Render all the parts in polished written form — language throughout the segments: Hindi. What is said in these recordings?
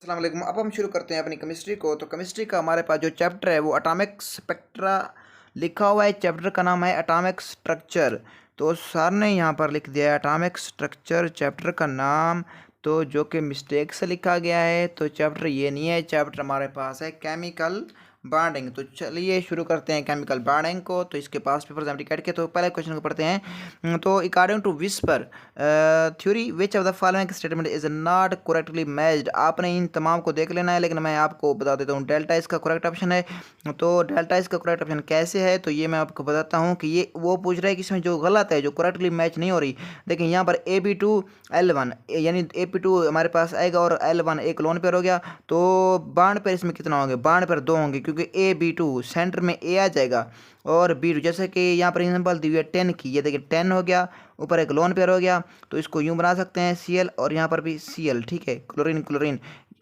अस्सलाम वालेकुम। अब हम शुरू करते हैं अपनी केमिस्ट्री को। तो केमिस्ट्री का हमारे पास जो चैप्टर है वो एटॉमिक स्पेक्ट्रा लिखा हुआ है। चैप्टर का नाम है एटॉमिक स्ट्रक्चर। तो सर ने यहाँ पर लिख दिया है एटॉमिक स्ट्रक्चर चैप्टर का नाम, तो जो कि मिस्टेक से लिखा गया है। तो चैप्टर ये नहीं है, चैप्टर हमारे पास है केमिकल बॉन्डिंग। तो चलिए शुरू करते हैं केमिकल बॉन्डिंग को। तो इसके पास पेपर एम्प्टी कट के तो पहले क्वेश्चन को पढ़ते हैं। तो according to VSEPR theory which of the following statement is not correctly matched. आपने इन तमाम को देख लेना है, लेकिन मैं आपको बता देता हूँ। डेल्टा इसका करेक्ट ऑप्शन है। तो डेल्टा इसका करेक्ट ऑप्शन कैसे है, तो ये मैं आपको बताता हूँ कि ये वो पूछ रहा है कि इसमें जो गलत है, जो करेक्टली मैच नहीं हो रही। देखिए यहाँ पर AB2L1 यानी AP2 हमारे पास आएगा और L1 एक लोन पेयर हो गया। तो बाण पेयर इसमें कितना होंगे? बाण पेयर 2 होंगे, क्योंकि AB2 सेंटर में A आ जाएगा और B2 जैसे कि यहाँ पर एग्जाम्पल दी हुई है 10 की। ये देखिए 10 हो गया, ऊपर एक लोन पेयर हो गया। तो इसको यूं बना सकते हैं Cl और यहाँ पर भी Cl, ठीक है, क्लोरीन क्लोरीन।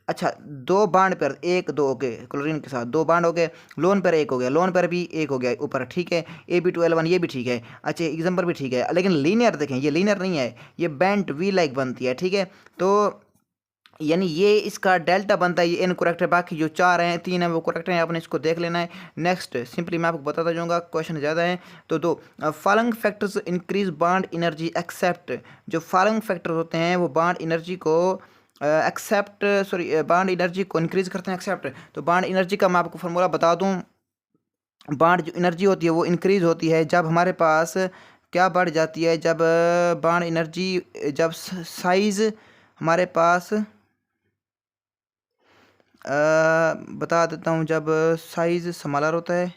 अच्छा, दो बाण पेयर, एक दो हो गए क्लोरीन के साथ, दो बाण हो गए। लोन पेयर एक हो गया, लोन पेयर भी एक हो गया ऊपर, ठीक है। AB2L1 ये भी ठीक है। अच्छा, एग्जाम्पल भी ठीक है, लेकिन लीनियर देखें, ये लीनियर नहीं है, ये बेंट वी लाइक बनती है, ठीक है। तो यानी ये इसका डेल्टा बनता है, ये इनकरेक्ट है। बाकी जो चार हैं, तीन है वो करेक्ट है, आपने इसको देख लेना है। नेक्स्ट सिंपली मैं आपको बताता जाऊंगा, क्वेश्चन ज़्यादा है। तो दो following factors increase bond energy except. जो फॉलोइंग फैक्टर होते हैं वो बॉन्ड एनर्जी को एक्सेप्ट बॉन्ड एनर्जी को इंक्रीज करते हैं, एक्सेप्ट। तो बॉन्ड एनर्जी का मैं आपको फार्मूला बता दूं। बॉन्ड जो एनर्जी होती है वो इंक्रीज होती है जब हमारे पास क्या बढ़ जाती है, जब बॉन्ड एनर्जी, जब साइज हमारे पास बता देता हूँ, जब साइज स्मॉलर होता है।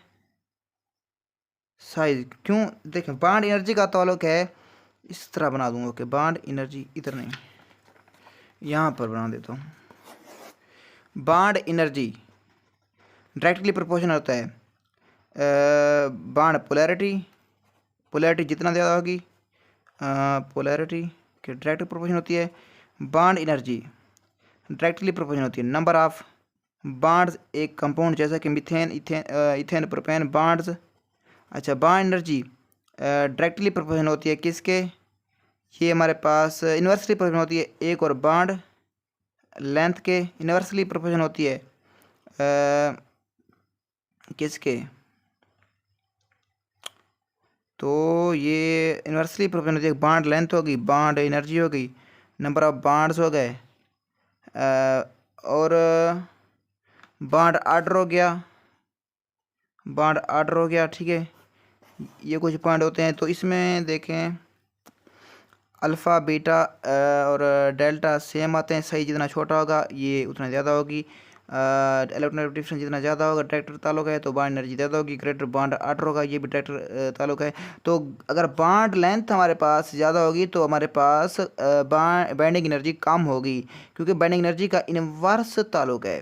साइज क्यों? देखें, बॉन्ड एनर्जी का ताल्लुक है, इस तरह बना दूंगा कि बॉन्ड एनर्जी इधर नहीं, यहाँ पर बना देता हूँ। बॉन्ड एनर्जी डायरेक्टली प्रोपोर्शनल होता है बॉन्ड पोलैरिटी। पोलैरिटी जितना ज़्यादा होगी, पोलैरिटी की डायरेक्ट प्रोपोर्शन होती है। बॉन्ड एनर्जी डायरेक्टली प्रोपोर्शनल होती है नंबर ऑफ बॉन्ड्स एक कंपाउंड, जैसा कि मीथेन, इथेन, प्रोपेन बॉन्ड्स। अच्छा, बॉन्ड एनर्जी डायरेक्टली प्रोपोर्शनल होती है किसके? ये हमारे पास इन्वर्सली प्रोपोर्शनल होती है एक और बॉन्ड लेंथ के। इन्वर्सली प्रोपोर्शनल होती है किसके? तो ये इन्वर्सली प्रोपोर्शनल होती है, बॉन्ड लेंथ होगी, बॉन्ड एनर्जी होगी, नंबर ऑफ बॉन्ड्स हो गए, और बॉन्ड आर्डर हो गया, बॉन्ड आर्डर हो गया, ठीक है। ये कुछ पॉइंट होते हैं। तो इसमें देखें अल्फ़ा बीटा और डेल्टा सेम आते हैं, सही जितना छोटा होगा ये उतना ज़्यादा होगी। इलेक्ट्रोनेगेटिव डिफरेंस जितना ज़्यादा होगा, डायरेक्टर ताल्लुक है, तो बॉन्ड एनर्जी ज़्यादा होगी। ग्रेटर बॉन्ड आर्डर होगा, ये भी डायरेक्टर ताल्लुक है। तो अगर बॉन्ड लेंथ हमारे पास ज़्यादा होगी तो हमारे पास बाइंडिंग एनर्जी कम होगी, क्योंकि बाइंडिंग एनर्जी का इनवर्स ताल्लुक है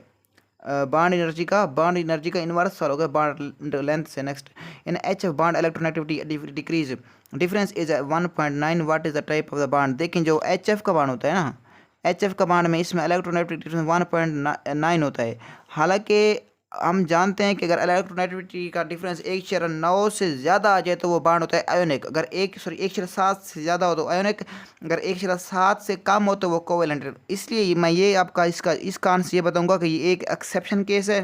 बॉन्ड एनर्जी का इनवर्स ताल्लुक है बॉन्ड लेंथ से। Next, in H bond electronegativity decrease, difference is 1.9, what is the type of the bond. लेकिन जो HF का बॉन्ड होता है ना, HF का बॉन्ड में इसमें इलेक्ट्रोनेगेटिविटी डिफरेंस 1.9 होता है। हालांकि हम जानते हैं कि अगर इलेक्ट्रोनेगेटिविटी का डिफरेंस 1/9 से ज़्यादा आ जाए तो वो बॉन्ड होता है आयोनिक। अगर 1/7 से ज़्यादा हो तो आयोनिक, अगर 1/7 से कम हो तो वो कोवेलेंट। इसलिए मैं ये आपका इसका आंसर ये बताऊंगा कि ये एक एक्सेप्शन केस है।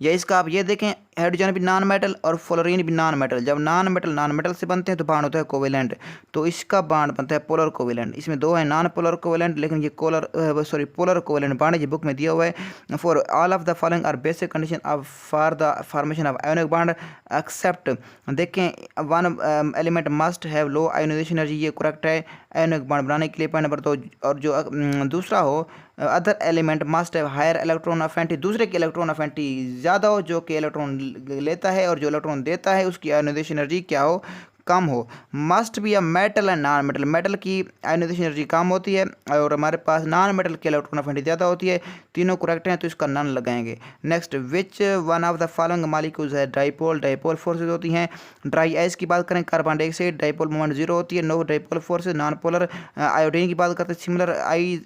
या इसका आप ये देखें, हाइड्रोजन भी नॉन मेटल और फ्लोरीन भी नॉन मेटल। जब नॉन मेटल से बनते हैं तो बांड होता है कोवेलेंट। तो इसका बांड बनता है पोलर कोवेलेंट। इसमें दो है नॉन पोलर कोवेलेंट, लेकिन ये पोलर कोवेलेंट बांड ये बुक में दिया हुआ है। For all of the following are basic condition of for the formation of ionic bond except. देखें, one element must have low ionization energy, ये करेक्ट है आयोनिक बांड बनाने के लिए, पॉइंट नंबर 2। और जो दूसरा हो, other element must have higher electron affinity, दूसरे की इलेक्ट्रॉन अफिनिटी ज़्यादा हो, जो कि इलेक्ट्रॉन लेता है, और जो इलेक्ट्रॉन देता है उसकी आयोनाइजेशन एनर्जी क्या हो? कम हो। Must be a metal and non metal, metal की आयोनाइजेशन एनर्जी कम होती है और हमारे पास नॉन मेटल की इलेक्ट्रॉन अफिनिटी ज़्यादा होती है। तीनों करेक्ट हैं तो इसका नन लगाएंगे। Next, which one of the following molecules है डाइपोल? डाइपोल फोर्सेज होती हैं। ड्राई आइस की बात करें, कार्बन डाइऑक्साइड, डाइपोल मोमेंट 0 होती है। No dipole forces, non polar. Iodine की बात करते हैं, सिमिलर आई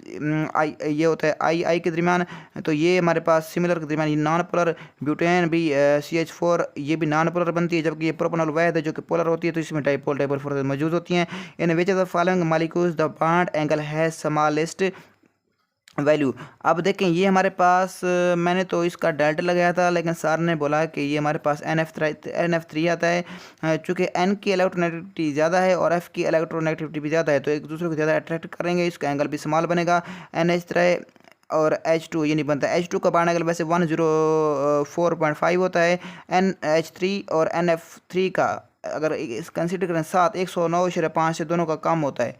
ये होता है आई के दरमियान, तो ये हमारे पास सिमिलर के दरमियान, ये नॉन पोलर। ब्यूटेन भी CH4 ये भी नॉन पोलर बनती है, जबकि ये प्रोपेनॉल वैद है जो कि पोलर होती है। तो इसमें डाइपोल फोर्सेज मौजूद होती हैं। In which of the following molecules the bond angle has smallest value. अब देखें ये हमारे पास मैंने तो इसका डेल्टा लगाया था, लेकिन सर ने बोला कि ये हमारे पास NF3 आता है। चूँकि N की इलेक्ट्रोनेगेटिविटी ज़्यादा है और F की इलेक्ट्रोनेगेटिविटी भी ज़्यादा है, तो एक दूसरे को ज़्यादा अट्रैक्ट करेंगे, इसका एंगल भी स्मॉल बनेगा। NH3 और H2 ये नहीं बनता। H2 का बाण एंगल वैसे 104.5 होता है। NH3 और NF3 का अगर कंसिडर करें 109.5 से दोनों का कम होता है।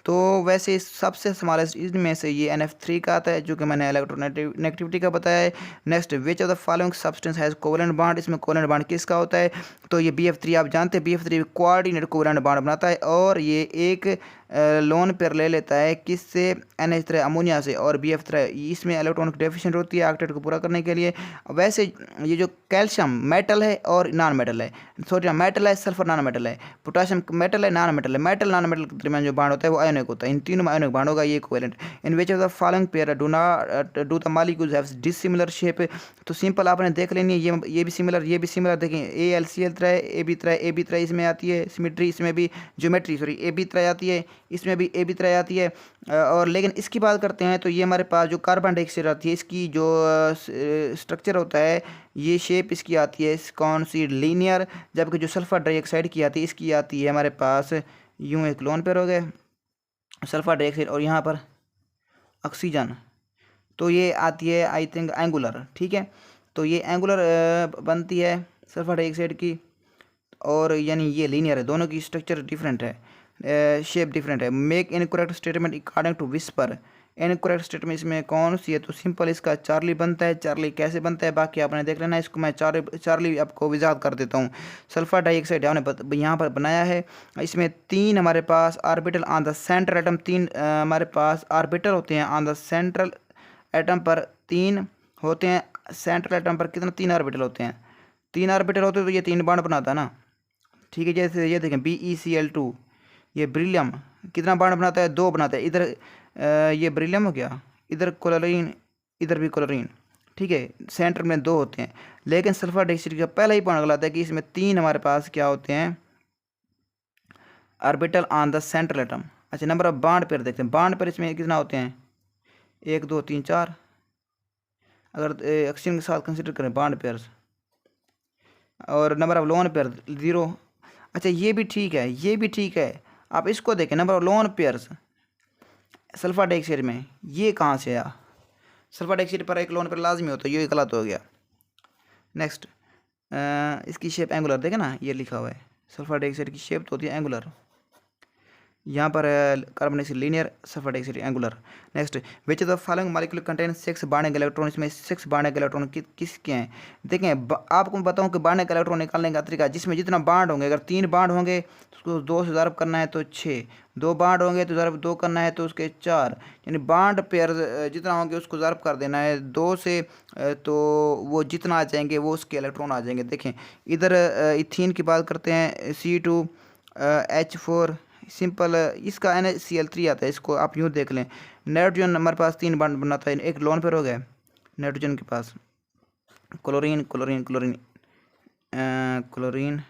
तो वैसे सबसे स्मॉलेस्ट इनमें से ये NF3 का आता है, जो कि मैंने इलेक्ट्रोनेगेटिविटी का बताया है। Next, which of the following substance has covalent bond, इसमें कोवेलेंट बॉन्ड किसका होता है? तो ये BF3 आप जानते हैं, BF3 कोऑर्डिनेट कोवेलेंट बॉन्ड बनाता है और ये एक लोन पेयर ले लेता है किससे? NH3 अमोनिया से। और BF3 इसमें इलेक्ट्रॉनिक डेफिशिएंट होती है ऑक्टेट को पूरा करने के लिए। वैसे ये जो कैल्शियम मेटल है और नॉन मेटल है, सोडियम मेटल है, सल्फर नॉन मेटल है, पोटाशियम मेटल है, नॉन मेटल है। मेटल नॉन मेटल के दरमियान जो बॉन्ड होता है वो आयोनिक होता है। इन तीनों में आयोनिक बॉन्ड होगा, ये covalent. In which of the following pair do the molecules have dissimilar shape. तो सिंपल आपने देख लेनी है, ये भी सिमिलर, ये भी सिमिलर। देखें AlCl3 AB3 इसमें आती है सिमेट्री, इसमें भी ज्योमेट्री सॉरी AB3 आती है, इसमें भी AB3 आती है। और लेकिन इसकी बात करते हैं तो ये हमारे पास जो कार्बन डाइऑक्साइड आती है, इसकी जो स्ट्रक्चर होता है, ये शेप इसकी आती है कौन सी? लीनियर। जबकि जो सल्फर डाइऑक्साइड की आती है, इसकी आती है हमारे पास यूं एक लोन पेयर हो गए सल्फर डाइऑक्साइड और यहाँ पर ऑक्सीजन, तो ये आती है आई थिंक एंगुलर। ठीक है, तो ये एंगुलर बनती है सल्फर डाइऑक्साइड की, और यानी ये लीनियर है, दोनों की स्ट्रक्चर डिफरेंट है, शेप डिफरेंट है। Make incorrect statement according to VSEPR. Incorrect statement इसमें कौन सी है? तो सिंपल इसका चार्ली बनता है। चार्ली कैसे बनता है बाकी आपने देख लेना, इसको मैं चार्ली आपको वजाहत कर देता हूँ। सल्फर डाइऑक्साइड हमने यहाँ पर बनाया है, इसमें 3 हमारे पास orbital on the central atom, 3 हमारे पास ऑर्बिटल होते हैं ऑन द सेंट्रल एटम पर, 3 होते हैं सेंट्रल एटम पर। कितना? 3 ऑर्बिटल होते हैं। 3 ऑर्बिटल होते हैं तो ये 3 बॉन्ड बनाता है ना। ठीक है, जैसे ये देखें BeCl2, ये ब्रिलियम कितना बॉन्ड बनाता है? 2 बनाता है। इधर ये ब्रिलियम हो गया, इधर क्लोरीन, इधर भी क्लोरीन। ठीक है, सेंटर में 2 होते हैं। लेकिन सल्फर डाइऑक्साइड का पहला ही पॉइंट गलत है कि इसमें 3 हमारे पास क्या होते हैं? Orbital on the central atom. अच्छा, नंबर ऑफ बॉन्ड पेयर देखते हैं। बॉन्ड पेयर इसमें कितना होते हैं? 1 2 3 4। अगर ऑक्सीजन के साथ कंसिडर करें बॉन्ड पेयर्स, और नंबर ऑफ लोन पेयर 0। अच्छा, ये भी ठीक है, ये भी ठीक है। आप इसको देखें, number of lone pairs sulphur dioxide में, ये कहाँ से आया? सल्फर डाइऑक्साइड पर एक लोन पेयर लाजमी होता है, ये गलत हो गया। नेक्स्ट, इसकी शेप एंगुलर देखें ना, ये लिखा हुआ है सल्फर डाइऑक्साइड की शेप तो होती है एंगुलर, यहाँ पर carbon dioxide linear, sulphur dioxide angular. Next, which of the following molecule contain 6 bonding electron, इसमें 6 बॉन्डिंग इलेक्ट्रॉन किसके हैं? देखें, आपको मैं बताऊँ कि बॉन्डिंग इलेक्ट्रॉन निकालने का तरीका, जिसमें जितना बॉन्ड होंगे, अगर 3 बॉन्ड होंगे तो उसको 2 से ज़रब करना है तो 6, 2 बॉन्ड होंगे तो ज़रब 2 करना है तो उसके 4, यानी बॉन्ड पेयर जितना होंगे उसको ज़रब कर देना है 2 से, तो वो जितना आ जाएंगे वो उसके इलेक्ट्रॉन आ जाएंगे। देखें इधर इथीन की बात करते हैं, C2H4 सिंपल, इसका NaCl3 आता है, इसको आप यूँ देख लें। नाइट्रोजन हमारे पास 3 बॉन्ड बनाता है, एक लोन पेयर हो गया नाइट्रोजन के पास, chlorine chlorine chlorine chlorine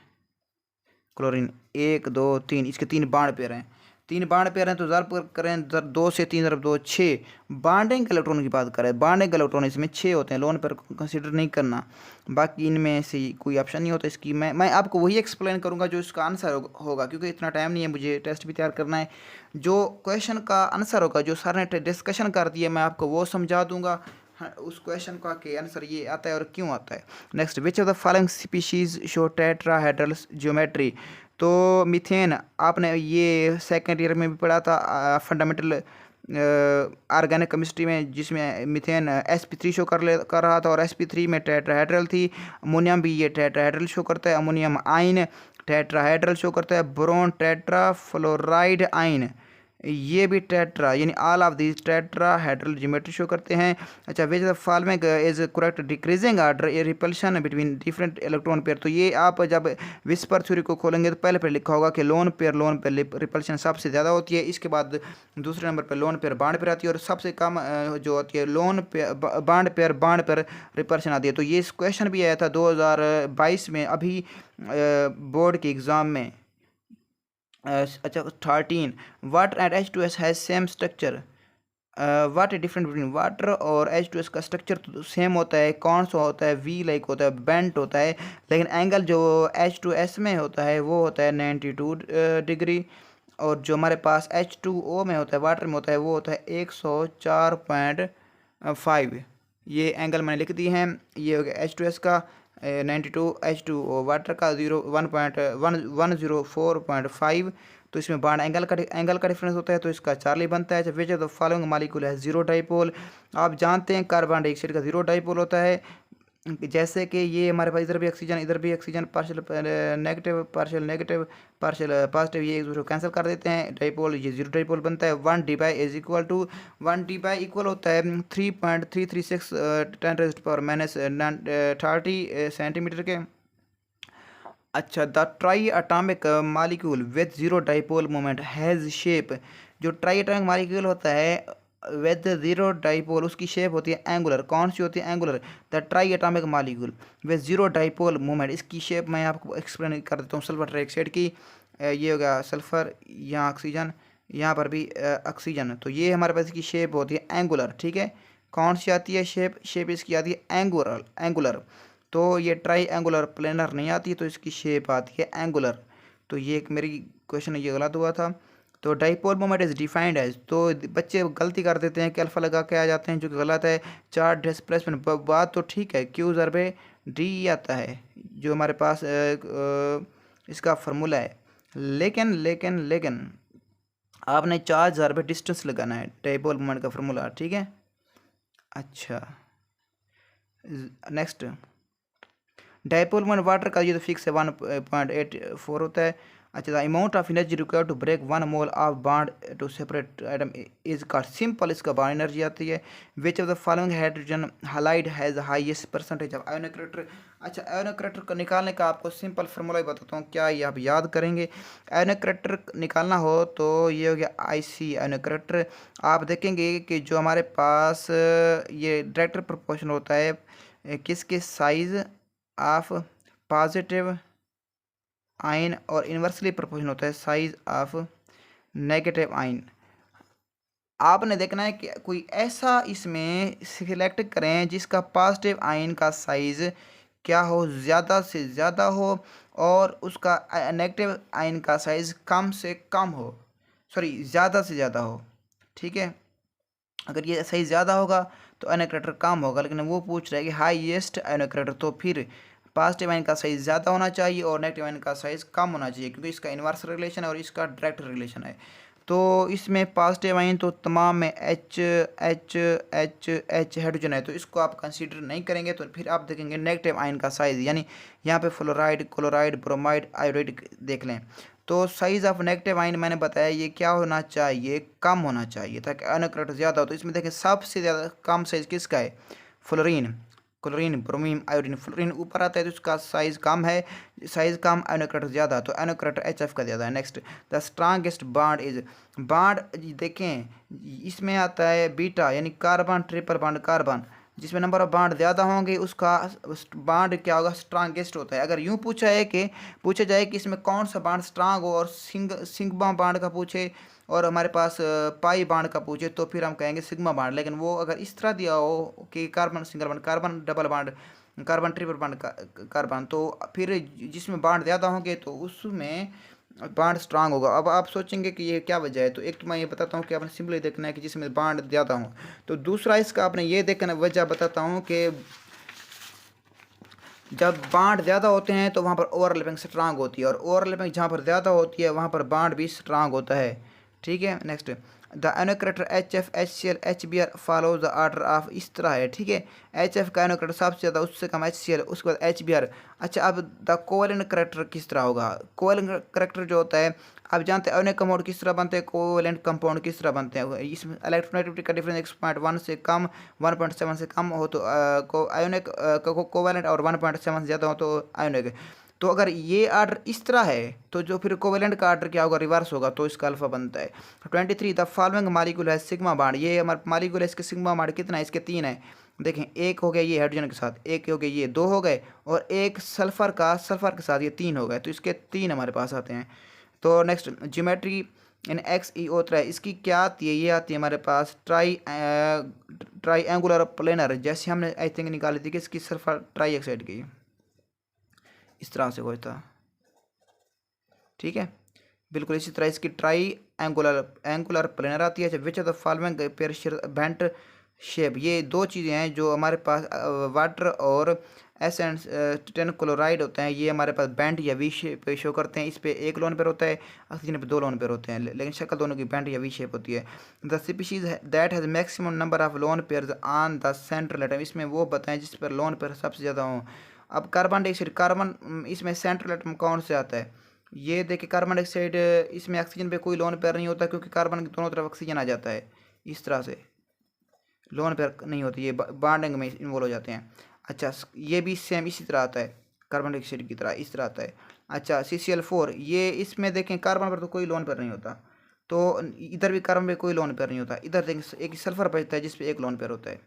chlorine 1 2 3, इसके 3 बॉन्ड पेयर हैं। 3 बॉन्ड पेयर हैं तो ज़रब करें 2 से 3 ज़रब 2 6। बॉन्डिंग इलेक्ट्रॉन की बात करें, बॉन्डिंग इलेक्ट्रॉन इसमें 6 होते हैं, लोन पेयर को कंसिडर नहीं करना। बाकी इनमें से कोई ऑप्शन नहीं होता इसकी। मैं आपको वही एक्सप्लेन करूंगा जो इसका आंसर होगा, क्योंकि इतना टाइम नहीं है, मुझे टेस्ट भी तैयार करना है। जो क्वेश्चन का आंसर होगा, जो सर ने डिस्कशन कर दिया, मैं आपको वो समझा दूंगा। हाँ, उस क्वेश्चन का के आंसर ये आता है और क्यों आता है। Next, which of the following species show tetrahedral geometry. तो मीथेन आपने ये सेकेंड ईयर में भी पढ़ा था फंडामेंटल ऑर्गेनिक केमिस्ट्री में, जिसमें मीथेन sp3 शो कर रहा था और sp3 में टेट्राहेड्रल थी। अमोनियम भी ये टेट्राहेड्रल शो करता है, अमोनियम आइन टेट्राहेड्रल शो करता है। बोरोन टेट्राफ्लोराइड आइन ये भी टेट्रा, यानी all of these tetrahedral geometry show करते हैं। अच्छा, which the following is correct decreasing order A repulsion between different electron pair. तो ये आप जब विस्पर थ्योरी को खोलेंगे तो पहले लिखा होगा कि लोन पेयर रिपल्शन सबसे ज़्यादा होती है, इसके बाद दूसरे नंबर पर लोन पेयर बॉन्ड पेयर आती है, और सबसे कम जो होती है lone pair bond pair repulsion आती है। तो ये क्वेश्चन भी आया था 2022 में, अभी बोर्ड के एग्ज़ाम में। अच्छा, 13 water and H2S has same structure. What is different between water और H2S का स्ट्रक्चर तो सेम होता है, कौन सा होता है, वी लाइक होता है, बेंट होता है, लेकिन एंगल जो H2S में होता है वो होता है 92 डिग्री, और जो हमारे पास H2O में होता है, वाटर में होता है, वो होता है 104.5। ये एंगल मैंने लिख दिए हैं। ये हो गया H2S का 92, H2O वाटर का 104.5। तो इसमें बाण एंगल का डिफरेंस होता है, तो इसका चार्ली बनता है। Which of the following molecule है जीरो डाइपोल। आप जानते हैं कार्बन डाइऑक्साइड का जीरो डाइपोल होता है, जैसे कि ये हमारे पास इधर भी oxygen, partial negative, partial negative, partial positive, ये एक दूसरे को कैंसिल कर देते हैं, डाइपोल ये जीरो डाइपोल बनता है। 1d is equal to 1d equal होता है 3.336 10⁻30 सेंटीमीटर के। अच्छा, the try atomic molecule with zero dipole moment has shape. जो ट्राई अटामिक मालिक्यूल होता है विद जीरो डाइपोल, उसकी शेप होती है एंगुलर। कौन सी होती है? Angular. The try atomic molecule with zero dipole moment, इसकी शेप मैं आपको एक्सप्लेन कर देता हूँ। सल्फर ट्राइऑक्साइड की, ये हो गया सल्फर, यहाँ ऑक्सीजन, यहाँ पर भी ऑक्सीजन, तो ये हमारे पास इसकी शेप होती है एंगुलर। ठीक है, कौन सी आती है शेप इसकी आती है एंगुलर। तो ये ट्राई एंगुलर प्लेनर नहीं आती, तो इसकी शेप आती है एंगुलर। तो ये एक मेरी क्वेश्चन ये गलत हुआ था। तो dipole moment is defined as, तो बच्चे गलती कर देते हैं कि अल्फा लगा के आ जाते हैं, जो कि गलत है। चार्ज डिस्प्लेसमेंट बात तो ठीक है, क्यू ज़रबे डी आता है जो हमारे पास इसका फार्मूला है, लेकिन आपने चार्ज ज़रबे डिस्टेंस लगाना है डाइपोल मोमेंट का फार्मूला। ठीक है, अच्छा नेक्स्ट, डाइपोल मोमेंट वाटर का ये तो फिक्स है 1.84 होता है। अच्छा, the amount of energy required to break 1 mole of bond to separate atom is called simple, इसका बॉन्ड एनर्जी आती है। Which of the following hydrogen halide has highest percentage of ionic character. अच्छा, आयोनिक करेक्टर को निकालने का आपको सिंपल फार्मूला बताता हूँ, क्या ये आप याद करेंगे? आयोनिक करेक्टर निकालना हो तो ये हो गया IC आयोनिक करेक्टर। आप देखेंगे कि जो हमारे पास ये डायरेक्ट प्रोपोर्शन होता है किसके साइज ऑफ पॉजिटिव आयन, और इन्वर्सली प्रोपोर्शनल होता है साइज ऑफ नेगेटिव आयन। आपने देखना है कि कोई ऐसा इसमें सिलेक्ट करें जिसका पॉजिटिव आयन का साइज क्या हो, ज़्यादा से ज़्यादा हो, और उसका नेगेटिव आयन का साइज कम से कम हो, सॉरी ज़्यादा से ज़्यादा हो। ठीक है, अगर ये साइज ज़्यादा होगा तो आयोनिक करेक्टर कम होगा, लेकिन वो पूछ रहा है कि हाईएस्ट आयोनिक करेक्टर, तो फिर पॉजिटिव आयन का साइज ज़्यादा होना चाहिए और नेगेटिव आयन का साइज कम होना चाहिए, क्योंकि इसका इन्वर्स रिलेशन है और इसका डायरेक्ट रिलेशन है। तो इसमें पॉजिटिव आयन तो तमाम में H हाइड्रोजन है, तो इसको आप कंसीडर नहीं करेंगे। तो फिर आप देखेंगे नेगेटिव आयन का साइज, यानी यहाँ पे फ्लोराइड, क्लोराइड, ब्रोमाइड, आयोडाइड देख लें, तो साइज ऑफ नेगेटिव आयन मैंने बताया ये क्या होना चाहिए, कम होना चाहिए, ताकि आयोनिक करेक्टर ज़्यादा हो। तो इसमें देखें सबसे ज़्यादा कम साइज किसका है? Fluorine, chlorine, bromine, iodine. Fluorine ऊपर आता है तो इसका साइज कम है, साइज कम, आयोनिक करेक्टर ज़्यादा, तो आयोनिक करेक्टर HF का ज़्यादा है। Next, the strongest bond is, bond देखें इसमें आता है बीटा, यानी कार्बन ट्रिपल बॉन्ड कार्बन, जिसमें नंबर ऑफ बॉन्ड ज़्यादा होंगे उसका बॉन्ड क्या होगा? स्ट्रांगेस्ट होता है। अगर यूँ पूछा जाए कि इसमें कौन सा बॉन्ड स्ट्रांग हो, और सिग्मा बॉन्ड का पूछे और हमारे पास पाई बॉन्ड का पूछे, तो फिर हम कहेंगे सिग्मा बॉन्ड। लेकिन वो अगर इस तरह दिया हो कि carbon single bond, carbon double bond, carbon triple bond carbon, तो फिर जिसमें बॉन्ड ज़्यादा होंगे तो उसमें बॉन्ड स्ट्रांग होगा। अब आप सोचेंगे कि ये क्या वजह है, तो एक तो मैं ये बताता हूँ कि आपने सिंपली देखना है कि जिसमें बॉन्ड ज़्यादा हो। तो दूसरा इसका आपने ये देखना वजह बताता हूँ कि जब बॉन्ड ज़्यादा होते हैं तो वहाँ पर ओवरलैपिंग स्ट्रांग होती है, और ओवरलैपिंग जहाँ पर ज़्यादा होती है वहाँ पर बॉन्ड भी स्ट्रांग होता है। ठीक है, next, the ionic character HF, HCl, HBr follow the order of, इस तरह है। ठीक है, HF का आयोनिक करेक्टर सबसे ज़्यादा, उससे कम HCl, उसके बाद HBr। अच्छा, अब द कोवेलेंट करेक्टर किस तरह होगा? कोवेलेंट करेक्टर जो होता है, आप जानते हैं आयोनिक कंपाउंड किस तरह बनते हैं, कोवेलेंट कंपाउंड किस तरह बनते हैं। इसमें इलेक्ट्रोनेगेटिविटी का डिफरेंस 1.1 से कम, 1.7 से कम हो तो आयोनिक कोवेलेंट, और 1.7 से ज़्यादा हो तो आयोनिक। तो अगर ये आर्डर इस तरह है तो जो फिर कोवेलेंट का आर्डर क्या होगा? रिवर्स होगा, तो इसका अल्फा बनता है। 23, द फॉलोइंग मालिक्यूल है सिग्मा बॉन्ड, ये हमारा मालिक्यूल है, इसके सिग्मा बॉन्ड कितना है? इसके 3 है। देखें, एक हो गया ये हाइड्रोजन के साथ, एक हो गया ये, 2 हो गए, और एक सल्फर के साथ ये 3 हो गए, तो इसके 3 हमारे पास आते हैं। तो नेक्स्ट, ज्योमेट्री इन XeO3 इसकी क्या आती है, ये आती है हमारे पास ट्राई एंगुलर प्लेनर, जैसे हमने आई थिंक निकाली थी कि इसकी सल्फर ट्राईऑक्साइड की, इस तरह से कोई था, ठीक है। बिल्कुल इसी तरह इसकी ट्राई एंगुलर प्लेनर आती है। Which of the following pair bent shape, ये दो चीज़ें हैं जो हमारे पास वाटर और एसेंस टेन क्लोराइड होते हैं, ये हमारे पास बेंट या वी शेप शो करते हैं। इस पे एक लोन पेयर होता है, ऑक्सीजन पे दो लोन पेयर होते हैं, लेकिन शक्ल दोनों की बेंट या वी शेप होती है। The species that has maximum number of lone pairs on the central atom, इसमें वो बताएं जिस पर लोन पेयर सबसे ज़्यादा हों। अब कार्बन डाइऑक्साइड, कार्बन इसमें सेंट्रल एटम कौन से आता है, ये देखिए कार्बन डाइऑक्साइड, इसमें ऑक्सीजन पे कोई लोन पेयर नहीं होता क्योंकि कार्बन की दोनों तरफ ऑक्सीजन आ जाता है, इस तरह से लोन पेयर नहीं होती, ये बॉन्डिंग में इन्वॉल्व हो जाते हैं। अच्छा ये भी सेम इसी तरह आता है, कार्बन डाइऑक्साइड की तरह इस तरह आता है। अच्छा CCl4, ये इसमें देखें कार्बन पर तो कोई लोन पेयर नहीं होता, तो इधर भी कार्बन पे कोई लोन पेयर नहीं होता, इधर देखें एक सल्फर बचता है जिस पे एक लोन पेयर होता है,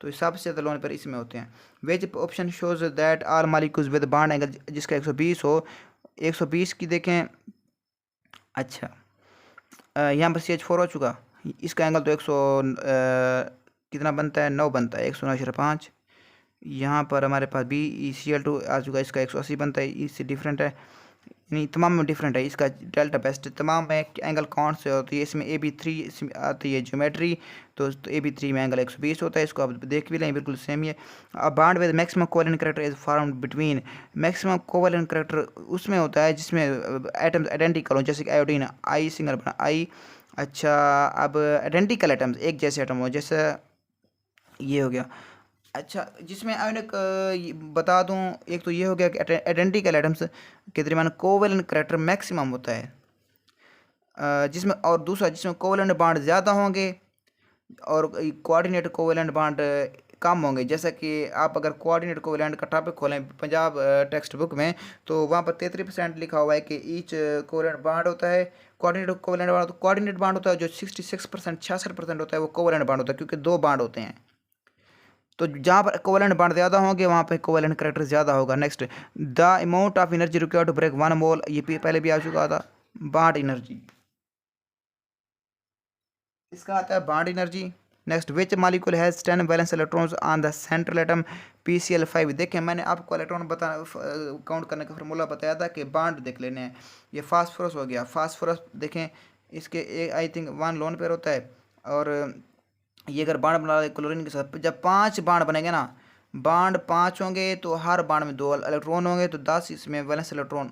तो सबसे ज़्यादा लोन पेयर इसमें होते हैं। Which option shows that all molecules with bond angle, जिसका 120 हो, 120 की देखें। अच्छा यहाँ पर CH4 हो चुका, इसका एंगल तो 100 कितना बनता है, 9 बनता है, 109/5। यहाँ पर हमारे पास BeCl2 आ चुका, इसका 180 बनता है, इससे डिफरेंट है, नहीं तमाम में डिफरेंट है, इसका डेल्टा बेस्ट तमाम में एंगल कौन से होती है, इसमें AB3 आती है ज्योमेट्री, तो AB3 में एंगल 120 होता है, इसको आप देख भी लें, बिल्कुल सेम ही है। अब bond with maximum covalent character is formed between, maximum covalent character उसमें होता है जिसमें एटम्स आइडेंटिकल हो, जैसे कि आयोडीन आई सिंगल बना आई। अच्छा अब आइडेंटिकल एटम्स एक जैसे एटम हो, जैसे ये हो गया। अच्छा जिसमें आयोनिक बता दूं, एक तो ये हो गया कि आइडेंटिकल एटम्स के दरमियान कोवैलेंट कैरेक्टर मैक्सिमम होता है, जिसमें, और दूसरा जिसमें कोवैलेंट बॉन्ड ज़्यादा होंगे और कोऑर्डिनेट कोवैलेंट बॉन्ड कम होंगे। जैसा कि आप अगर कोऑर्डिनेट कोवैलेंट का टॉपिक खोलें पंजाब टेक्स्ट बुक में, तो वहाँ पर 33% लिखा हुआ है कि ईच कोवैलेंट बॉन्ड होता है, कोऑर्डिनेट कोवैलेंट बॉन्ड, तो कोऑर्डिनेट बॉन्ड होता है जो 66% 66% होता है, वो कोवैलेंट बॉन्ड होता है क्योंकि दो बॉन्ड होते हैं। तो जहाँ पर कोवैलेंट बॉन्ड ज़्यादा होंगे वहाँ पे कोवैलेंट कैरेक्टर ज़्यादा होगा। Next the amount of energy required to break 1 mole, ये पहले भी आ चुका था, बॉन्ड एनर्जी, इसका आता है bond energy. Next which molecule has 10 valence electrons on the central atom PCl5, देखें मैंने आपको इलेक्ट्रॉन काउंट करने का फार्मूला बताया था कि बॉन्ड देख लेने हैं। ये फास्फोरस हो गया, फास्फोरस देखें इसके आई थिंक 1 लोन पेयर होता है, और ये अगर बाण बना क्लोरीन के साथ, जब 5 बाण बनेंगे ना, बाण 5 होंगे तो हर बाण में 2 इलेक्ट्रॉन होंगे, तो 10 इसमें वैलेंस इलेक्ट्रॉन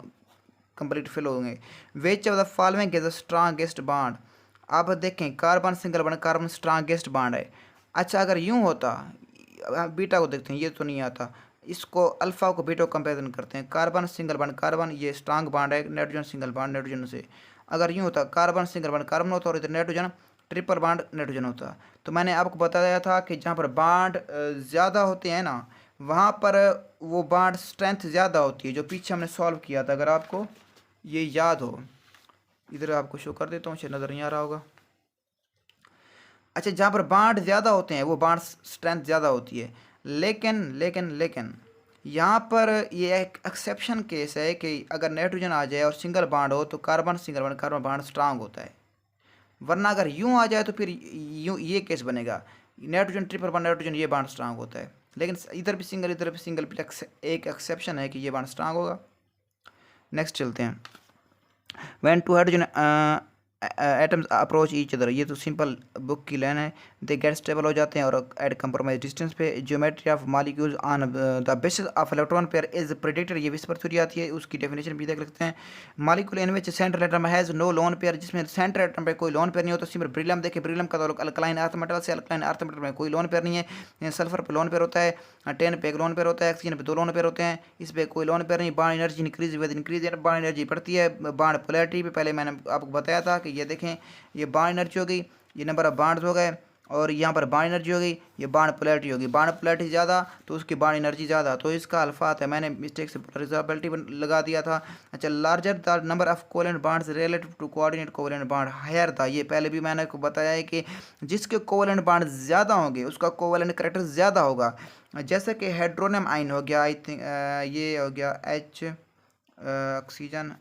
कंप्लीट फिल होंगे। विच of the following is the strongest बाण, आप देखें कार्बन सिंगल बाण, कार्बन स्ट्रांगेस्ट बाण है। अच्छा अगर यूं होता, बीटा को देखते हैं, ये तो नहीं आता, इसको अल्फा को बीटा कंपेरिजन करते हैं, कार्बन सिंगल बाण कार्बन, ये स्ट्रांग बाण है, नाइट्रोजन सिंगल बाण नाइट्रोजन से। अगर यूं होता कार्बन सिंगल बाण कार्बन होता और इधर नाइट्रोजन ट्रिपल बाड नाइट्रोजन होता, तो मैंने आपको बताया था कि जहाँ पर बाड ज़्यादा होते हैं ना, वहाँ पर वो बाड स्ट्रेंथ ज़्यादा होती है, जो पीछे हमने सॉल्व किया था, अगर आपको ये याद हो, इधर आपको शो कर देता हूँ, शायद नज़र नहीं आ रहा होगा। अच्छा जहाँ पर बाड ज़्यादा होते हैं वो बाड स्ट्रेंथ ज़्यादा होती है, लेकिन लेकिन लेकिन यहाँ पर ये एक एक्सेप्शन केस है कि अगर नाइट्रोजन आ जाए और सिंगल बाड हो तो कार्बन सिंगल बाड कार्बन बाड स्ट्रांग होता है, वरना अगर यूं आ जाए तो फिर यूं ये केस बनेगा, नाइट्रोजन ट्रिपल बाड नाइट्रोजन ये बाड स्ट्रांग होता है, लेकिन इधर भी सिंगल इधर भी सिंगल, एक एक्सेप्शन है कि ये बाड स्ट्रांग होगा। नेक्स्ट चलते हैं। When two hydrogen atoms approach each other, ये तो सिंपल बुक की लाइन है, दे गेट स्टेबल हो जाते हैं और एट कंप्रोमाइज डिस्टेंस पे। Geometry of molecules on the basis of electron pair is predicted, ये विस्पर थ्योरी आती है, उसकी डेफिनेशन भी देख लेते हैं। Molecule in which central atom has no lone pair, जिसमें सेंट्रल एटम पे कोई लोन पेयर नहीं होता। सिंपल ब्रिलियम देखे, ब्रिलियम का तो अल्कलाइन अर्थ मेटल से, अल्कलाइन अर्थ मेटल में कोई लोन पेयर नहीं है। सल्फर पे लोन पेयर होता है, टेन पे एक लोन पेयर होता है, ऑक्सीजन पे 2 लोन पेयर होते हैं, इस पर कोई लोन पेयर नहीं। Bond energy increase with increase, bond energy बढ़ती है बॉन्ड पोलैरिटी पे, पहले मैंने आपको बताया था कि ये देखें, ये बॉन्ड एनर्जी हो गई, ये नंबर ऑफ बॉन्ड्स हो गए, और यहाँ पर बॉन्ड एनर्जी हो गई, ये बॉन्ड पोलैरिटी होगी, बॉन्ड पोलैरिटी ज़्यादा तो उसकी बॉन्ड एनर्जी ज़्यादा, तो इसका अल्फा आता है, मैंने मिस्टेक से पोलराइजेबिलिटी लगा दिया था। अच्छा larger the number of covalent bonds relative to coordinate covalent bond higher था, ये पहले भी मैंने आपको बताया है कि जिसके कोवेलेंट बॉन्ड ज़्यादा होंगे उसका कोवेलेंट कैरेक्टर ज़्यादा होगा। जैसे कि हाइड्रोनियम आइन हो गया, आई थिंक ये हो गया H ऑक्सीजन,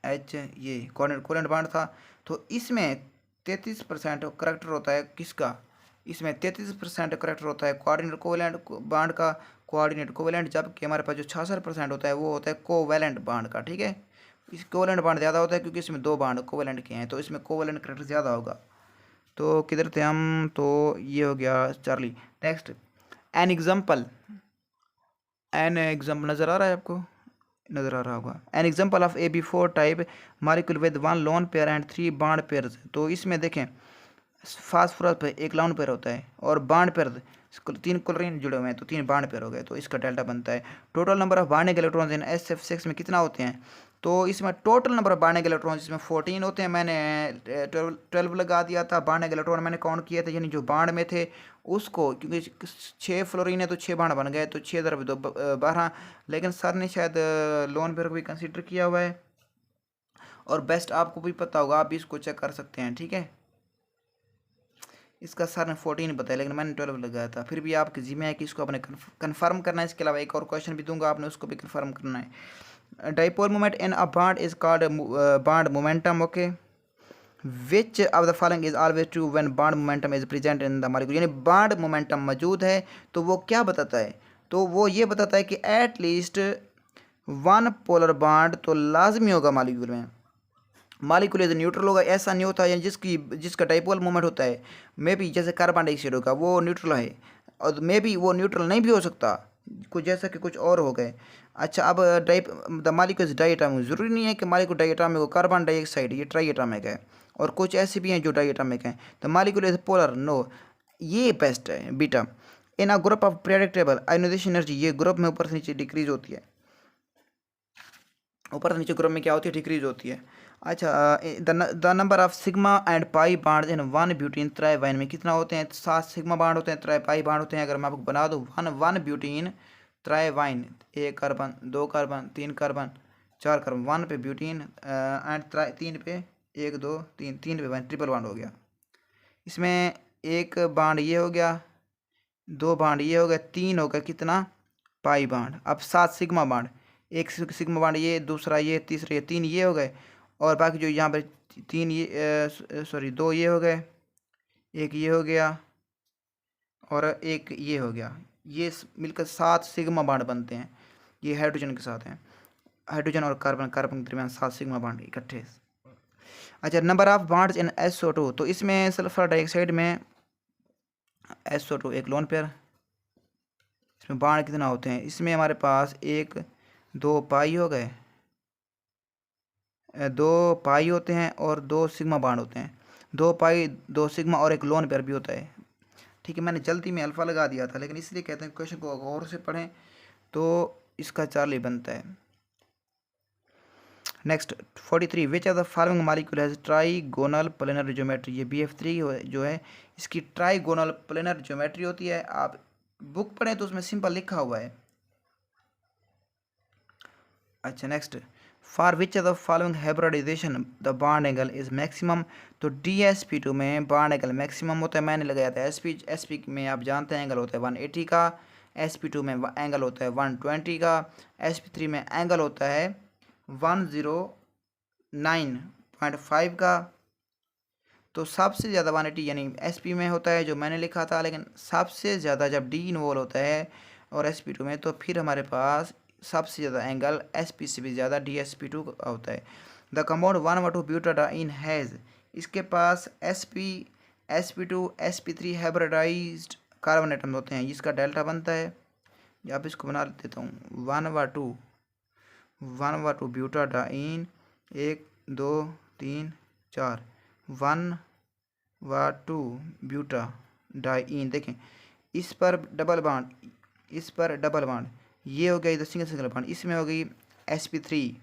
एच ये कोवेलेंट बॉन्ड था। तो इसमें 33% करेक्टर होता है किसका, इसमें 33% करेक्टर होता है कोऑर्डिनेट कोवेलेंट बॉन्ड का, कोऑर्डिनेट कोवेलेंट, जबकि हमारे पास जो 66% होता है वो होता है कोवेलेंट बॉन्ड का। ठीक है, इस कोवेलेंट बॉन्ड ज़्यादा होता है क्योंकि इसमें 2 बॉन्ड कोवेलेंट के हैं, तो इसमें कोवेलेंट करेक्टर ज़्यादा होगा। तो किधर थे हम, तो ये हो गया चार्ली। नेक्स्ट एन एग्जाम्पल नज़र आ रहा है आपको, नज़र आ रहा होगा। An example of AB4 type molecule with 1 lone pair and 3 bond pairs. तो इसमें देखें फास्फोरस पे 1 लोन पेयर होता है और बॉन्ड पेयर 3 क्लोरीन जुड़े हुए हैं, तो 3 बॉन्ड पेयर हो गए, तो इसका डेल्टा बनता है। Total number of bonding electrons in SF6 में कितना होते हैं, तो इसमें total number of bonding electrons इसमें 14 होते हैं। मैंने 12 लगा दिया था, बॉन्डिंग इलेक्ट्रॉन मैंने काउंट किया था, यानी जो बॉन्ड में थे उसको, क्योंकि 6 फ्लोरीन है तो 6 बॉन्ड बन गए, तो 6 × 2 12। लेकिन सर ने शायद लोन पेयर को भी कंसिडर किया हुआ है, और बेस्ट आपको भी पता होगा, आप भी इसको चेक कर सकते हैं। ठीक है, इसका सर ने 14 बताया लेकिन मैंने 12 लगाया था। फिर भी आपके जिम्मे है कि इसको आपने कन्फर्म करना है। इसके अलावा एक और क्वेश्चन भी दूंगा, आपने उसको भी कन्फर्म करना है। Dipole moment in a bond is called bond momentum. Okay, which of the following is always true when bond momentum is present in the molecule. यानी बॉन्ड मोमेंटम मौजूद है तो वो क्या बताता है, तो वो ये बताता है कि एट लीस्ट 1 पोलर बॉन्ड तो लाजमी होगा मॉलिक्यूल में। मॉलिक्यूल इज न्यूट्रल होगा, ऐसा नहीं होता है जिसका डाइपोल मोमेंट होता है मे बी जैसे कार्बन डाइऑक्साइड होगा वो न्यूट्रल है, और मे बी वो न्यूट्रल नहीं भी हो सकता, कुछ जैसा कि कुछ और हो गए। अच्छा, अब द मॉलिक्यूल इज डाइएटॉमिक, ज़रूरी नहीं है कि मॉलिक्यूल डाइएटॉमिक हो। कार्बन डाइऑक्साइड ये ट्राइएटॉमिक है, और कुछ ऐसे भी हैं जो डाइएटॉमिक हैं। The molecule is polar, no, ये बेस्ट है beta. In a group of predictable ionization energy, ये ग्रुप में ऊपर से नीचे डिक्रीज होती है, ऊपर से नीचे ग्रुप में क्या होती है, डिक्रीज होती है। अच्छा, the number of sigma and pi बाड इन 1 ब्यूटीन ट्राइवाइन में कितना होते हैं, 7 सिग्मा बाड होते हैं, पाई बाड होते हैं। अगर मैं आपको बना दूँ 1 butene triyne, 1 carbon 2 carbon 3 carbon 4 carbon, 1 पे ब्यूटीन एंड 3 पे 1 2 3 3 पे वाइन, ट्रिपल बाड हो गया। इसमें 1 बाड ये हो गया, 2 बाड ये हो गया, 3 हो गया कितना, पाई बाड। अब 7 सिग्मा बाड, 1 सिग्मा बाड ये, दूसरा ये, तीसरा ये, 3 ये हो गए, और बाकी जो यहाँ पर 3 ये सॉरी 2 ये हो गए, 1 ये हो गया, और 1 ये हो गया। ये मिलकर 7 सिग्मा बाड बनते हैं। ये हाइड्रोजन के साथ हैं, हाइड्रोजन और कार्बन के दरमियान 7 सिग्मा बाड इकट्ठे। अच्छा, नंबर ऑफ बाड्स इन SO2, तो इसमें सल्फर डाइऑक्साइड में SO2 एक लोन पेयर, इसमें बाड कितना होते हैं, इसमें हमारे पास 1 2 पाई हो गए, 2 पाई होते हैं और 2 सिग्मा बाड होते हैं, 2 पाई 2 सिग्मा और एक लोन पेयर भी होता है। ठीक है, मैंने जल्दी में अल्फ़ा लगा दिया था, लेकिन इसलिए कहते हैं क्वेश्चन को गौर से पढ़ें तो इसका चार्ली बनता है। Next 43, which of the following molecule has trigonal planar geometry. ये BF3 जो है इसकी ट्राइगोनल प्लेनर ज्योमेट्री होती है। आप बुक पढ़ें तो उसमें सिंपल लिखा हुआ है। अच्छा, next, for which of the following hybridization the bond angle is maximum. तो DsP2 में बॉन्ड एंगल मैक्सिमम होता है, मैंने लगाया था SP में आप जानते हैं एंगल होता है 180 का, SP2 में एंगल होता है 120 का, SP3 में एंगल होता है 109.5 का। तो सबसे ज़्यादा 180 यानी SP में होता है जो मैंने लिखा था, लेकिन सबसे ज़्यादा जब D इन्वॉल्व होता है और SP2 में, तो फिर हमारे पास सबसे ज़्यादा एंगल SP से भी ज़्यादा DsP2 का होता है। द कंपाउंड 1 ब्यूटाडाइन हैज़, इसके पास SP2 SP3 hybridised carbon atom होते हैं, इसका डेल्टा बनता है, आप इसको बना देता हूँ 1 ब्यूटाडाइन 1 2 3 4 1 ब्यूटाडाइन। देखें इस पर डबल बॉन्ड, इस पर डबल बॉन्ड, ये हो गया इधर सिंगल बॉन्ड, इसमें हो गई SP3,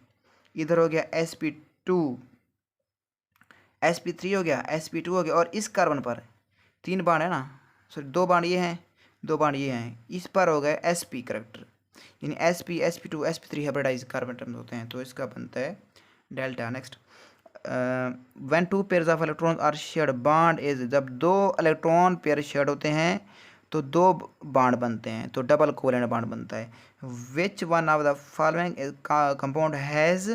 इधर हो गया SP3 हो गया, SP2 हो गया, और इस कार्बन पर 3 बाण है ना, सॉरी 2 बाण ये हैं, 2 बाण ये हैं, इस पर हो गया SP करेक्टर, यानी SP2 SP3 hybridise carbon atoms होते हैं, तो इसका बनता है delta. Next, when 2 pairs of electrons are shared bond is, जब 2 इलेक्ट्रॉन पेयर शेयर्ड होते हैं तो 2 बॉन्ड बनते हैं, तो डबल कोवेलेंट बॉन्ड बनता है। Which one of the following compound has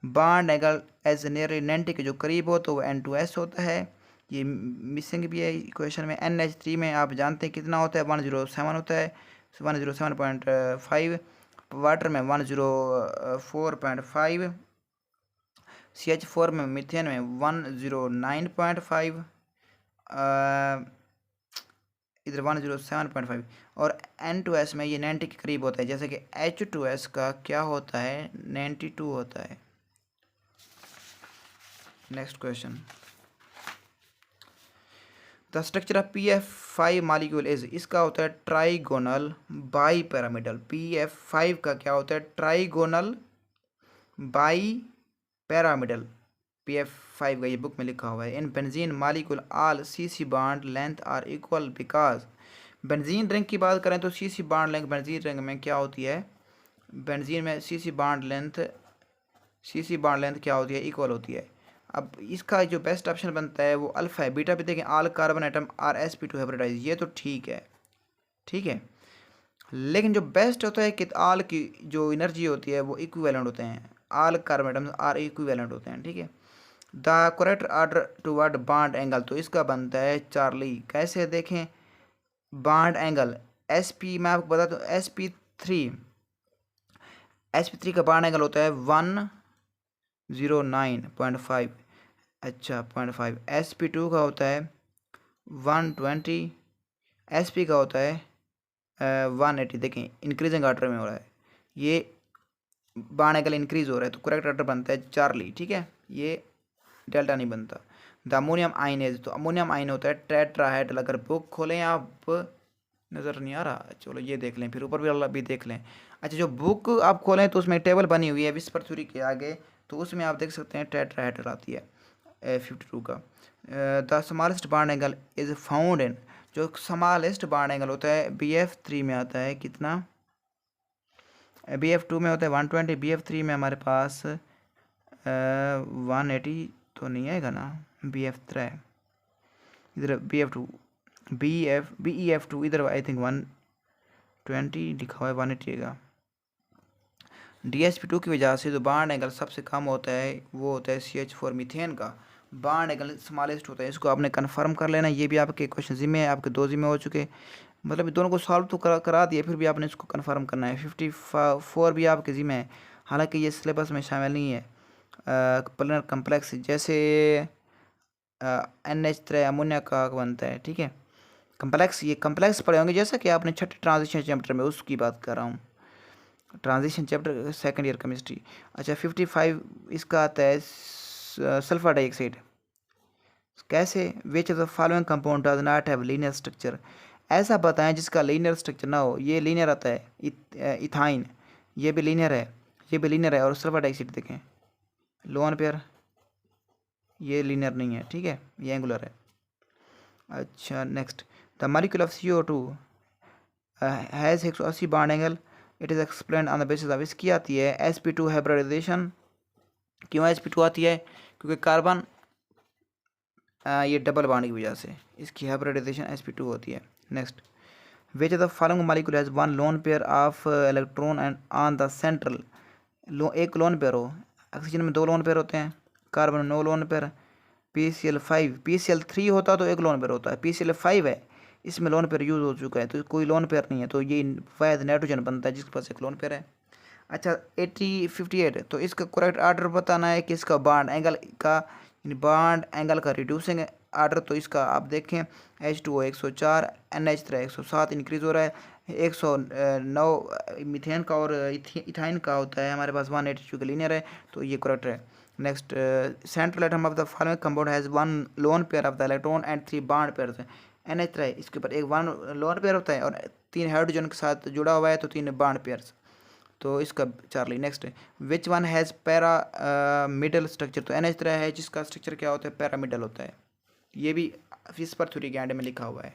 bond angle as nearly 90 के जो करीब हो तो वो N2S होता है। ये मिसिंग भी है इक्वेशन में। NH3 में आप जानते हैं कितना होता है, 107 होता है, 107.5। वाटर में 104.5। CH4 में मीथेन में 109.5, इधर 107.5। और N2S में ये 90 के करीब होता है, जैसे कि H2S का क्या होता है, 92 होता है। Next question, the structure of PF5 molecule is, इसका होता है ट्राइगोनल बाई पैरामिडल। PF5 का क्या होता है, ट्राइगोनल बाई पैरामिडल। PF5 का ये बुक में लिखा हुआ है। In benzene molecule all CC bond length are equal because, benzene ring की बात करें तो CC bond length benzene ring में क्या होती है, बेंजीन में CC बॉन्ड लेंथ क्या होती है, इक्वल होती है। अब इसका जो बेस्ट ऑप्शन बनता है वो अल्फा है। बीटा पे देखें, all carbon atom are sp2 hybridize, ये तो ठीक है, ठीक है। लेकिन जो बेस्ट होता है कि ऑल की जो एनर्जी होती है वो इक्विवेलेंट होते हैं, all carbon atoms are equivalent होते हैं, ठीक है। The correct order toward bond angle, तो इसका बनता है चार्ली। कैसे देखें, बॉन्ड एंगल SP मैं आपको बता दूँ, SP3 का बॉन्ड एंगल होता है 109.5, अच्छा 0.5। SP2 का होता है 120, SP का होता है 180। देखें इंक्रीजिंग ऑर्डर में हो रहा है, ये बॉन्ड एंगल इंक्रीज हो रहा है, तो करेक्ट ऑर्डर बनता है चार्ली, ठीक है। ये डेल्टा नहीं बनता। द अमोनियम आयनेज, तो अमोनियम आयन होता है टेट्राहेड्रल। अगर बुक खोलें आप, नज़र नहीं आ रहा, चलो ये देख लें, फिर ऊपर भी वाला भी देख लें। अच्छा, जो बुक आप खोलें तो उसमें टेबल बनी हुई है विस्पर थ्योरी के आगे, तो उसमें आप देख सकते हैं टेट्राहेड्रल आती है 52 का। The smallest bond angle is found in, जो स्मॉलेस्ट बॉन्ड एंगल होता है BF3 में आता है कितना, BF2 में होता है 120, BF3 में हमारे पास 180 तो नहीं आएगा ना, BF3 इधर BEF2 इधर आई थिंक 120 लिखा हुआ है, 180 का। DSP2 की वजह से जो बॉन्ड एंगल सबसे कम होता है वो होता है CH4 मीथेन का, बॉन्ड एंगल स्मॉलेस्ट होता है। इसको आपने कन्फर्म कर लेना। ये भी आपके क्वेश्चन जिम्मे है, आपके 2 जिम्मे हो चुके, मतलब दोनों को सॉल्व तो करा दिए, फिर भी आपने इसको कन्फर्म करना है। 54 भी आपके जिम्मे है, हालांकि ये सिलेबस में शामिल नहीं है। प्लेनर कम्प्लेक्स जैसे NH3 अमोनिया का बनता है, ठीक है। कम्प्लेक्स, ये कम्प्लेक्स पढ़े होंगे, जैसा कि आपने छठे ट्रांजिशन चैप्टर में, उसकी बात कर रहा हूँ, transition chapter second year chemistry. अच्छा 55 इसका आता है सल्फर डाइऑक्साइड। कैसे, विच of the following compound does not have linear structure, ऐसा बताएं जिसका लीनियर स्ट्रक्चर ना हो। ये लीनियर आता है इथाइन, ये भी लीनियर है, ये भी लीनियर है। और सल्फर डाइऑक्साइड देखें लोन पेयर, ये लीनियर नहीं है, ठीक है, ये एंगुलर है। अच्छा next, the molecule of CO2 has 180 bond angle, it is explain on the basis of, इसकी आती है sp2 हाइब्रिडाइजेशन। क्यों sp2 आती है, क्योंकि कार्बन ये डबल बॉन्ड की वजह से इसकी हाइब्रिडाइजेशन sp2 होती है। Next, which of the following molecule has 1 lone pair of electron and on the central, एक लोन पेयर हो, ऑक्सीजन में 2 लोन पेयर होते हैं, कार्बन में 9 लोन पेयर। PCl5, PCl3 होता तो 1 लोन पेयर होता है, PCl5 है, इसमें लोन पेयर यूज़ हो चुका है, तो कोई लोन पेयर नहीं है, तो ये वायद नाइट्रोजन बनता है जिसके पास 1 लोन पेयर है। अच्छा 58, तो इसका करेक्ट आर्डर बताना है कि इसका बॉन्ड एंगल का रिड्यूसिंग आर्डर, तो इसका आप देखें H2O 104, NH3 107 इंक्रीज़ हो रहा है, 109 मीथेन का और इथाइन का होता है हमारे पास 182 का लीनियर है, तो ये करेक्ट है। Next, central atom of the following compound has 1 lone pair of the electron and 3 bond pair. NH3 इसके ऊपर 1 लोन पेयर होता है और 3 हाइड्रोजन के साथ जुड़ा हुआ है, तो 3 बॉन्ड पेयर्स, तो इसका Charlie. Next, which one has pyramidal structure, तो NH3 है जिसका स्ट्रक्चर क्या होता है, पैरामिडल होता है। ये भी विस्पर थ्योरी के एंड में लिखा हुआ है।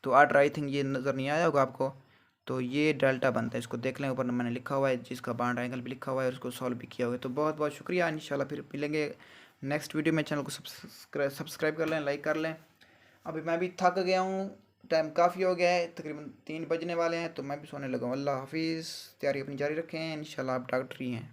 तो आर्डर आई थिंक ये नज़र नहीं आया होगा आपको, तो ये डेल्टा बनता है, इसको देख लें, ऊपर मैंने लिखा हुआ है जिसका बॉन्ड एंगल भी लिखा हुआ है और उसको सॉल्व भी किया हुआ है। तो बहुत बहुत शुक्रिया, इंशाल्लाह फिर मिलेंगे नेक्स्ट वीडियो में। चैनल को सब्सक्राइब कर लें, लाइक कर लें। अभी मैं भी थक गया हूँ, टाइम काफ़ी हो गया है, तकरीबन 3 बजने वाले हैं, तो मैं भी सोने लगा हूँ। अल्लाह हाफिज़, तैयारी अपनी जारी रखें, इंशाल्लाह आप डॉक्टर ही हैं।